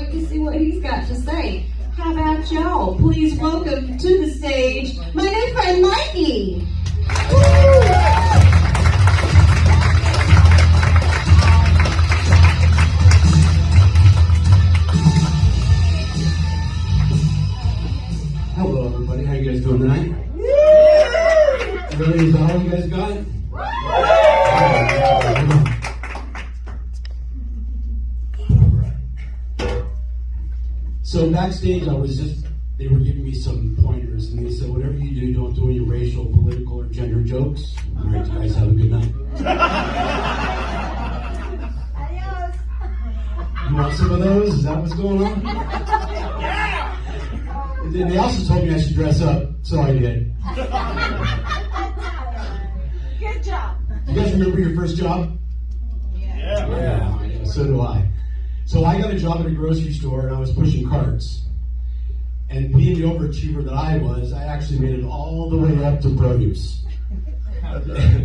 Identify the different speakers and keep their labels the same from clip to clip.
Speaker 1: wait to see what he's got to say. How about y'all? Please welcome to the stage my new friend Mikey.
Speaker 2: Hello, everybody. How you guys doing tonight? Really, is that all you guys got? So backstage, they were giving me some pointers, and they said, whatever you do, don't do any racial, political, or gender jokes. All right, you guys have a good night. You want some of those? Is that what's going on? And then they also told me I should dress up, so I did.
Speaker 1: Good job.
Speaker 2: You guys remember your first job? Yeah, so do I. So I got a job at a grocery store, and I was pushing carts. And being the overachiever that I was, I actually made it all the way up to produce.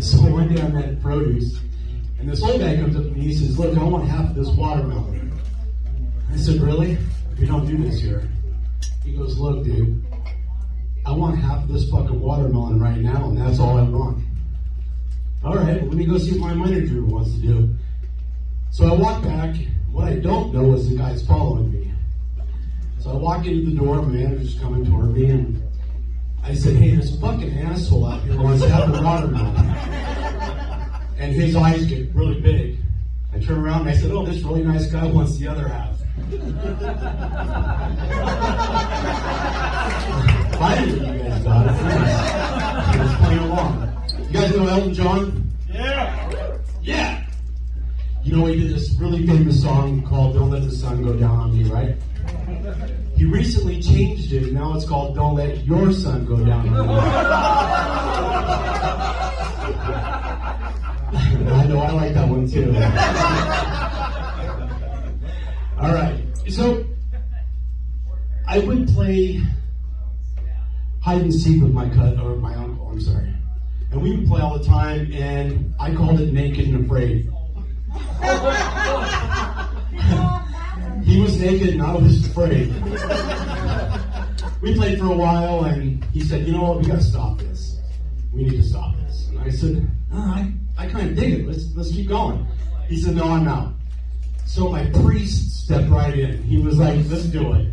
Speaker 2: So one day I'm at produce, and this old guy comes up to me and he says, look, I want half of this watermelon. I said, really? We don't do this here. He goes, look, dude, I want half of this fucking watermelon right now, and that's all I want. All right, well, let me go see what my manager wants to do. So I walk back. What I don't know is the guy's following me. So I walk into the door, my manager's coming toward me, and I said, hey, there's a fucking asshole out here who wants half the watermelon. And his eyes get really big. I turn around and I said, oh, this really nice guy wants the other half. Finally, you guys got it. Let's play along. You guys know Elton John? Yeah. You know, he did this really famous song called Don't Let the Sun Go Down on Me, right? He recently changed it, and now it's called Don't Let Your Sun Go Down on Me. I know, I like that one too. All right, so I would play hide and seek with my uncle, I'm sorry. And we would play all the time, and I called it Naked and Afraid. He was naked and I was afraid. We played for a while, and he said, you know what, we gotta stop this. We need to stop this. And I said, I kind of dig it. Let's keep going. He said, no, I'm out. So my priest stepped right in. He was like, let's do it.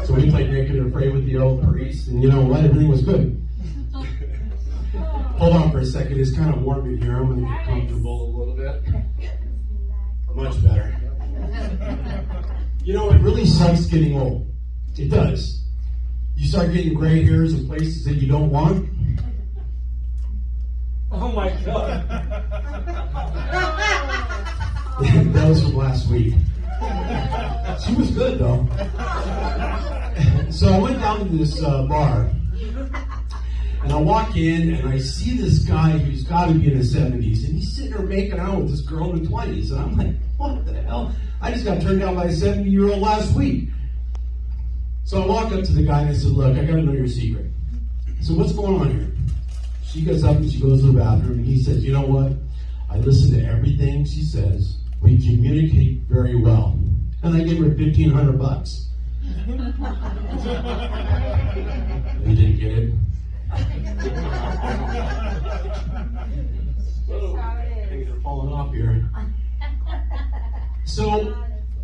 Speaker 2: So we played Naked and Afraid with the old priest, and you know what? Everything was good. Hold on for a second. It's kind of warm in here. I'm going to get comfortable a little bit. Much better. You know, it really sucks getting old. It does. You start getting gray hairs in places that you don't want.
Speaker 3: Oh my God.
Speaker 2: That was from last week. She was good, though. So I went down to this bar, and I walk in, and I see this guy who's got to be in his 70s, and he's sitting there making out with this girl in her 20s, and I'm like, what the hell? I just got turned down by a 70-year-old last week. So I walk up to the guy, and I said, look, I got to know your secret. So what's going on here? She gets up, and she goes to the bathroom, and he says, you know what? I listen to everything she says. We communicate very well. And I gave her $1,500. You didn't get it? Things are falling off here. So,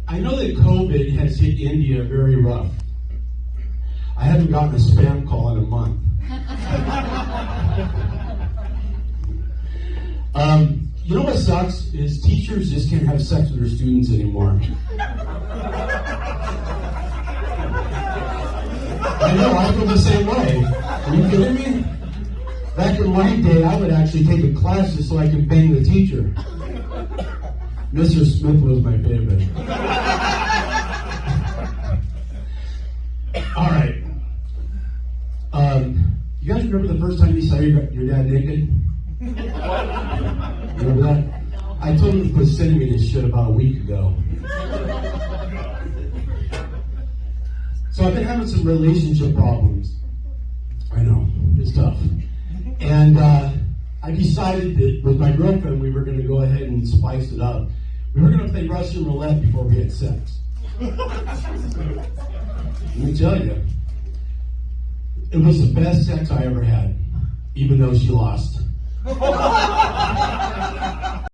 Speaker 2: I know that COVID has hit India very rough. I haven't gotten a spam call in a month. You know what sucks is teachers just can't have sex with their students anymore. I know, I feel the same way. Are you kidding me? Back in my day, I would actually take a class just so I could bang the teacher. Mr. Smith was my favorite. All right. You guys remember the first time you saw your dad naked? Remember that? I told him to quit sending me this shit about a week ago. So I've been having some relationship problems. I know, it's tough. And I decided that with my girlfriend we were going to go ahead and spice it up. We were going to play Russian roulette before we had sex. Let me tell you, it was the best sex I ever had, even though she lost.